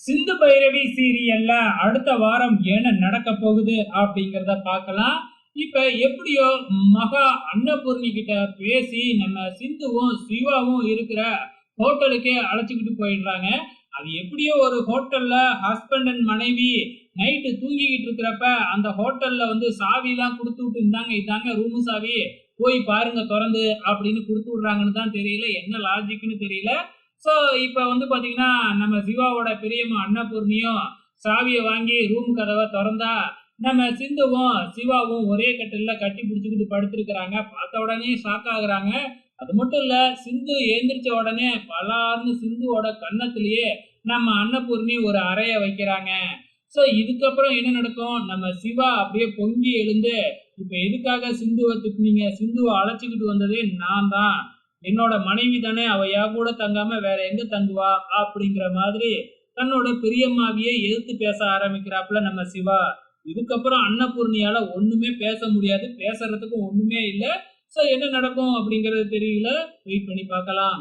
சிந்து பைரவி சீரியல்ல அடுத்த வாரம் என்ன நடக்க போகுது அப்படிங்கறத பார்க்கலாம். இப்ப எப்படியோ மகா அன்னபூர்ணி கிட்ட பேசி நம்ம சிந்துவும் சிவாவும் இருக்கிற ஹோட்டலுக்கே அழைச்சிக்கிட்டு போயிடுறாங்க. அது எப்படியோ ஒரு ஹோட்டல்ல ஹஸ்பண்ட் அண்ட் மனைவி நைட்டு தூங்கிக்கிட்டு இருக்கிறப்ப அந்த ஹோட்டல்ல வந்து சாவி எல்லாம் கொடுத்து விட்டு இருந்தாங்க, இதாங்க ரூம் சாவி, போய் பாருங்க திறந்து அப்படின்னு கொடுத்து விடுறாங்கன்னு தான் தெரியல, என்ன லாஜிக்னு தெரியல. சோ இப்ப வந்து பாத்தீங்கன்னா நம்ம சிவாவோட பெரியம்மா அன்னபூர்ணியும் சாவியை வாங்கி ரூம் கதவை திறந்தா நம்ம சிந்துவும் சிவாவும் ஒரே கட்டில கட்டி பிடிச்சுக்கிட்டு படுத்திருக்கிறாங்க. பார்த்த உடனே ஷாக் ஆகுறாங்க. அது மட்டும் இல்ல, சிந்து எழுந்திரிச்ச உடனே பலார்னு சிந்துவோட கன்னத்திலேயே நம்ம அன்னபூர்ணி ஒரு அறைய வைக்கிறாங்க. சோ இதுக்கப்புறம் என்ன நடக்கும், நம்ம சிவா அப்படியே பொங்கி எழுந்து, இப்ப எதுக்காக சிந்துவை திட்டினீங்க, சிந்துவை அழைச்சிக்கிட்டு வந்ததே நான் தான், என்னோட மனைவி தானே, அவ என் கூட தங்காம வேற எங்க தங்குவா அப்படிங்கிற மாதிரி தன்னோட பெரியம்மாவையே எதிர்த்து பேச ஆரம்பிக்கிறாப்புல நம்ம சிவா. இதுக்கப்புறம் அன்னபூர்ணியால ஒண்ணுமே பேச முடியாது, பேசுறதுக்கும் ஒண்ணுமே இல்ல. சோ என்ன நடக்கும் அப்படிங்கறது தெரியல, வெயிட் பண்ணி பார்க்கலாம்.